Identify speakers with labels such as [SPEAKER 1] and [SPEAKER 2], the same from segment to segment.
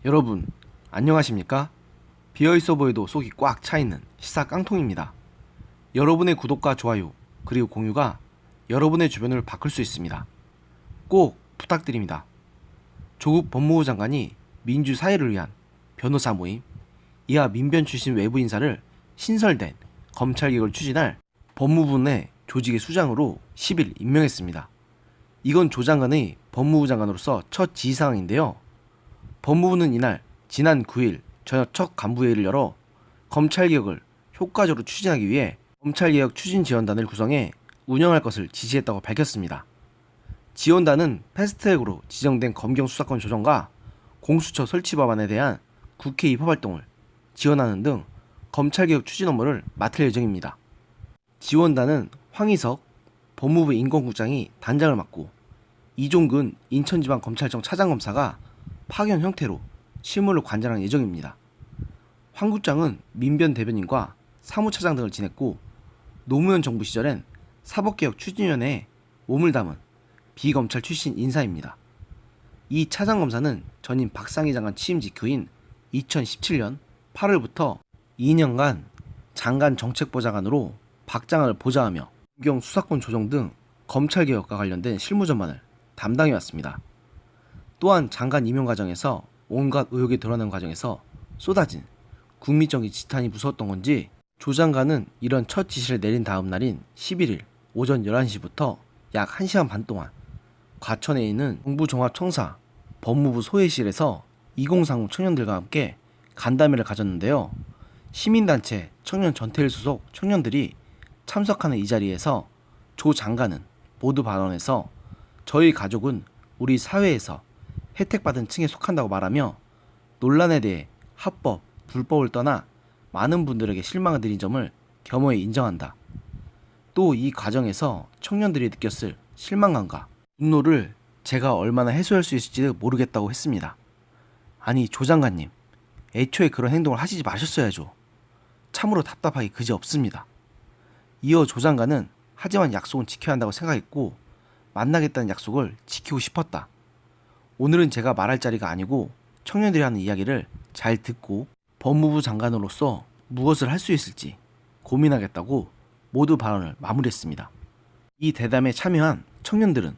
[SPEAKER 1] 여러분 안녕하십니까? 비어있어 보여도 속이 꽉 차있는 시사 깡통입니다. 여러분의 구독과 좋아요 그리고 공유가 여러분의 주변을 바꿀 수 있습니다. 꼭 부탁드립니다. 조국 법무부 장관이 민주사회를 위한 변호사 모임, 이하 민변 출신 외부 인사를 신설된 검찰개혁을 추진할 법무부 내 조직의 수장으로 10일 임명했습니다. 이건 조 장관의 법무부 장관으로서 첫 지시사항인데요. 법무부는 이날 지난 9일 저녁 첫 간부회의를 열어 검찰개혁을 효과적으로 추진하기 위해 검찰개혁 추진지원단을 구성해 운영할 것을 지시했다고 밝혔습니다. 지원단은 패스트트랙으로 지정된 검경 수사권 조정과 공수처 설치 법안에 대한 국회 입법 활동을 지원하는 등 검찰개혁 추진 업무를 맡을 예정입니다. 지원단은 황희석 법무부 인권국장이 단장을 맡고 이종근 인천지방검찰청 차장검사가 파견 형태로 실무를 관장할 예정입니다. 황 국장은 민변 대변인과 사무차장 등을 지냈고 노무현 정부 시절엔 사법개혁 추진위원회에 몸을 담은 비검찰 출신 인사입니다. 이 차장검사는 전임 박상희 장관 취임 직후인 2017년 8월부터 2년간 장관 정책보좌관으로 박 장관을 보좌하며 검경 수사권 조정 등 검찰개혁과 관련된 실무 전반을 담당해왔습니다. 또한 장관 임용 과정에서 온갖 의혹이 드러나는 과정에서 쏟아진 국민적인 지탄이 무서웠던 건지 조 장관은 이런 첫 지시를 내린 다음 날인 11일 오전 11시부터 약 1시간 반 동안 과천에 있는 정부종합청사 법무부 소회실에서 2030 청년들과 함께 간담회를 가졌는데요. 시민단체 청년 전태일 소속 청년들이 참석하는 이 자리에서 조 장관은 모두 발언에서 저희 가족은 우리 사회에서 혜택받은 층에 속한다고 말하며 논란에 대해 합법, 불법을 떠나 많은 분들에게 실망을 드린 점을 겸허히 인정한다. 또 이 과정에서 청년들이 느꼈을 실망감과 분노를 제가 얼마나 해소할 수 있을지 모르겠다고 했습니다. 아니 조 장관님, 애초에 그런 행동을 하시지 마셨어야죠. 참으로 답답하기 그지없습니다. 이어 조 장관은 하지만 약속은 지켜야 한다고 생각했고 만나겠다는 약속을 지키고 싶었다. 오늘은 제가 말할 자리가 아니고 청년들이 하는 이야기를 잘 듣고 법무부 장관으로서 무엇을 할 수 있을지 고민하겠다고 모두 발언을 마무리했습니다. 이 대담에 참여한 청년들은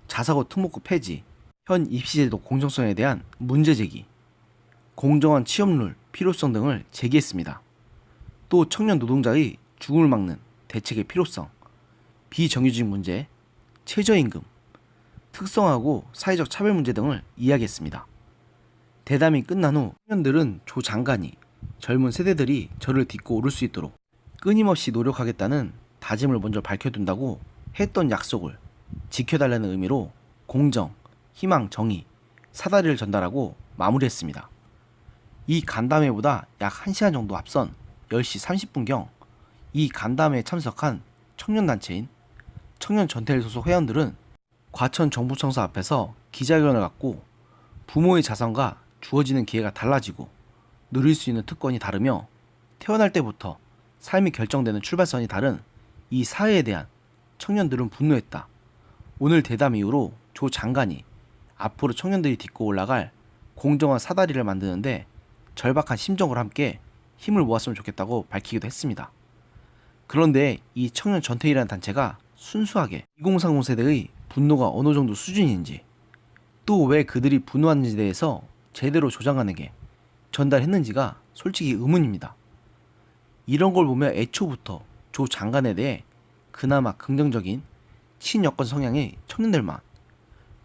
[SPEAKER 1] 자사고 특목고 폐지, 현 입시제도 공정성에 대한 문제제기, 공정한 취업률 필요성 등을 제기했습니다. 또 청년 노동자의 죽음을 막는 대책의 필요성, 비정규직 문제, 최저임금, 특성하고 사회적 차별 문제 등을 이야기했습니다. 대담이 끝난 후 청년들은 조 장관이 젊은 세대들이 저를 딛고 오를 수 있도록 끊임없이 노력하겠다는 다짐을 먼저 밝혀둔다고 했던 약속을 지켜달라는 의미로 공정, 희망, 정의, 사다리를 전달하고 마무리했습니다. 이 간담회보다 약 1시간 정도 앞선 10시 30분경 이 간담회에 참석한 청년단체인 청년 전태일 소속 회원들은 과천 정부청사 앞에서 기자회견을 갖고 부모의 자산과 주어지는 기회가 달라지고 누릴 수 있는 특권이 다르며 태어날 때부터 삶이 결정되는 출발선이 다른 이 사회에 대한 청년들은 분노했다. 오늘 대담 이후로 조 장관이 앞으로 청년들이 딛고 올라갈 공정한 사다리를 만드는데 절박한 심정으로 함께 힘을 모았으면 좋겠다고 밝히기도 했습니다. 그런데 이 청년 전태일이라는 단체가 순수하게 2030 세대의 분노가 어느 정도 수준인지 또 왜 그들이 분노하는지에 대해서 제대로 조 장관에게 전달했는지가 솔직히 의문입니다. 이런 걸 보면 애초부터 조 장관에 대해 그나마 긍정적인 친여권 성향의 청년들만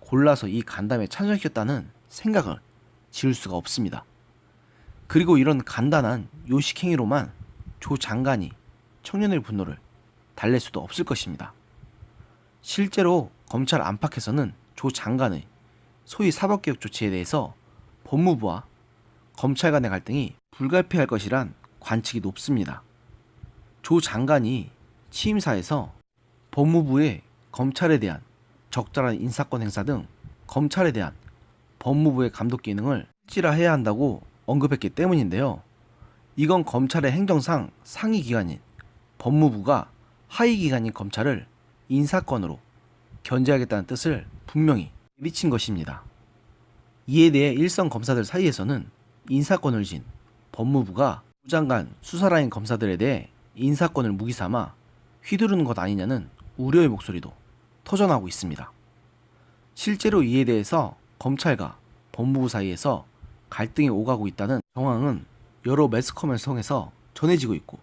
[SPEAKER 1] 골라서 이 간담회에 참석했다는 생각을 지을 수가 없습니다. 그리고 이런 간단한 요식 행위로만 조 장관이 청년의 분노를 달랠 수도 없을 것입니다. 실제로 검찰 안팎에서는 조 장관의 소위 사법개혁 조치에 대해서 법무부와 검찰 간의 갈등이 불가피할 것이란 관측이 높습니다. 조 장관이 취임사에서 법무부의 검찰에 대한 적절한 인사권 행사 등 검찰에 대한 법무부의 감독 기능을 실질화해야 한다고 언급했기 때문인데요. 이건 검찰의 행정상 상위 기관인 법무부가 하위 기관인 검찰을 인사권으로 견제하겠다는 뜻을 분명히 미친 것입니다. 이에 대해 일선 검사들 사이에서는 인사권을 쥔 법무부가 조 장관 수사라인 검사들에 대해 인사권을 무기 삼아 휘두르는 것 아니냐는 우려의 목소리도 터져나오고 있습니다. 실제로 이에 대해서 검찰과 법무부 사이에서 갈등이 오가고 있다는 정황은 여러 매스컴을 통해서 전해지고 있고,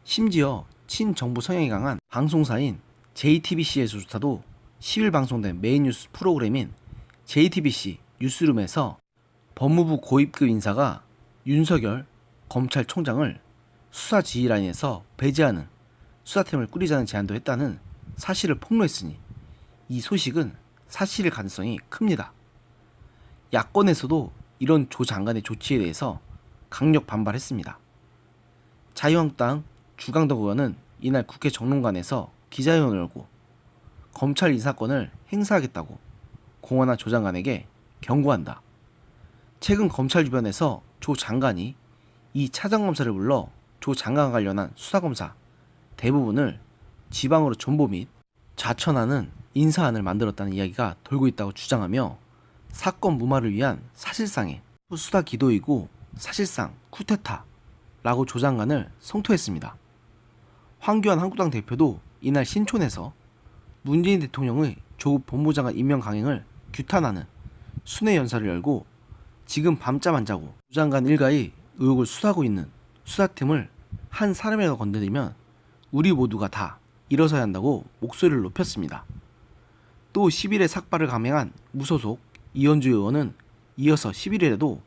[SPEAKER 1] 심지어 친정부 성향이 강한 방송사인 JTBC에서조차도 10일 방송된 메인 뉴스 프로그램인 JTBC 뉴스룸에서 법무부 고위급 인사가 윤석열 검찰총장을 수사 지휘라인에서 배제하는 수사팀을 꾸리자는 제안도 했다는 사실을 폭로했으니 이 소식은 사실일 가능성이 큽니다. 야권에서도 이런 조 장관의 조치에 대해서 강력 반발했습니다. 자유한국당 주강덕 의원은 이날 국회 정론관에서 기자회견을 열고 검찰 인사권을 행사하겠다고 공언한 조 장관에게 경고한다. 최근 검찰 주변에서 조 장관이 이 차장검사를 불러 조 장관과 관련한 수사검사 대부분을 지방으로 전보 및 좌천하는 인사안을 만들었다는 이야기가 돌고 있다고 주장하며 사건 무마를 위한 사실상의 수사 기도이고 사실상 쿠데타라고 조 장관을 성토했습니다. 황교안 한국당 대표도 이날 신촌에서 문재인 대통령의 조국 법무장관 임명 강행을 규탄하는 순회 연설을 열고 지금 밤잠 안 자고 조 장관 일가의 의혹을 수사하고 있는 수사팀을 한 사람이라도 건드리면 우리 모두가 다 일어서야 한다고 목소리를 높였습니다. 또 10일에 삭발을 감행한 무소속 이현주 의원은 이어서 11일에도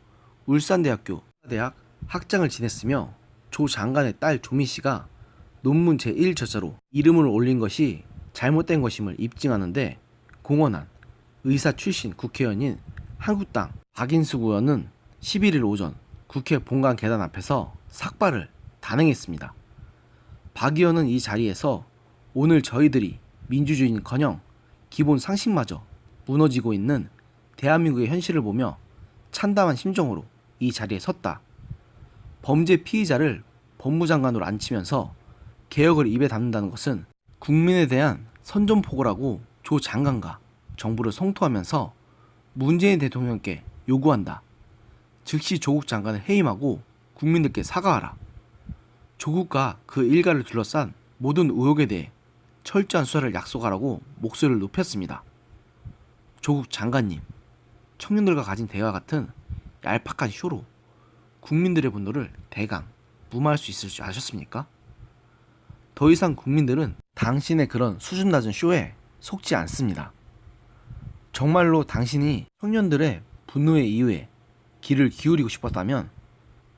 [SPEAKER 1] 울산대학교 대학 학장을 지냈으며 조 장관의 딸 조미 씨가 논문 제1저자로 이름을 올린 것이 잘못된 것임을 입증하는데 공언한 의사 출신 국회의원인 한국당 박인숙 의원은 11일 오전 국회 본관 계단 앞에서 삭발을 단행했습니다. 박 의원은 이 자리에서 오늘 저희들이 민주주의는커녕 기본 상식마저 무너지고 있는 대한민국의 현실을 보며 참담한 심정으로 이 자리에 섰다. 범죄 피의자를 법무장관으로 앉히면서 개혁을 입에 담는다는 것은 국민에 대한 선전포고라고 조 장관과 정부를 성토하면서 문재인 대통령께 요구한다. 즉시 조국 장관을 해임하고 국민들께 사과하라. 조국과 그 일가를 둘러싼 모든 의혹에 대해 철저한 수사를 약속하라고 목소리를 높였습니다. 조국 장관님, 청년들과 가진 대화 같은 얄팍한 쇼로 국민들의 분노를 대강 무마할 수 있을 줄 아셨습니까? 더 이상 국민들은 당신의 그런 수준 낮은 쇼에 속지 않습니다. 정말로 당신이 청년들의 분노의 이유에 귀를 기울이고 싶었다면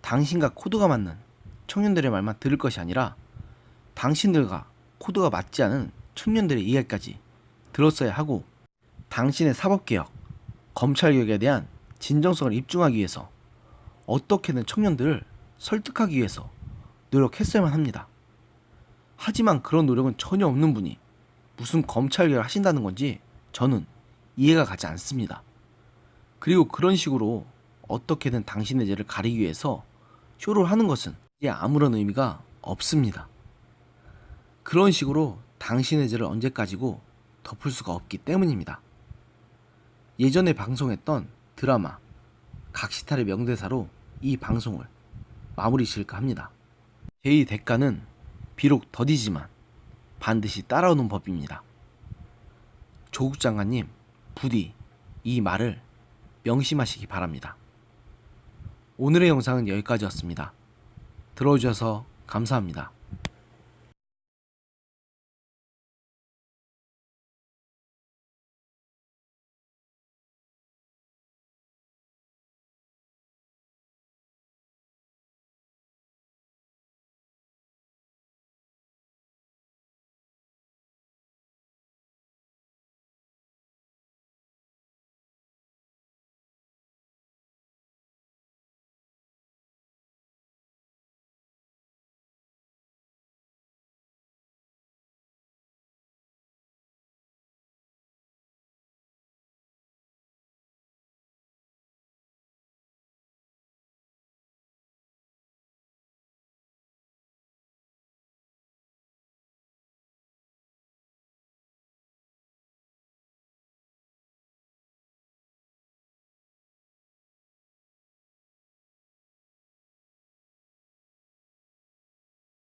[SPEAKER 1] 당신과 코드가 맞는 청년들의 말만 들을 것이 아니라 당신들과 코드가 맞지 않은 청년들의 이야기까지 들었어야 하고, 당신의 사법개혁, 검찰개혁에 대한 진정성을 입증하기 위해서 어떻게든 청년들을 설득하기 위해서 노력했어야만 합니다. 하지만 그런 노력은 전혀 없는 분이 무슨 검찰개혁을 하신다는 건지 저는 이해가 가지 않습니다. 그리고 그런 식으로 어떻게든 당신의 죄를 가리기 위해서 쇼를 하는 것은 이제 아무런 의미가 없습니다. 그런 식으로 당신의 죄를 언제까지고 덮을 수가 없기 때문입니다. 예전에 방송했던 드라마 각시탈의 명대사로 이 방송을 마무리 지을까 합니다. 죄의 대가는 비록 더디지만 반드시 따라오는 법입니다. 조국 장관님, 부디 이 말을 명심하시기 바랍니다. 오늘의 영상은 여기까지였습니다. 들어주셔서 감사합니다.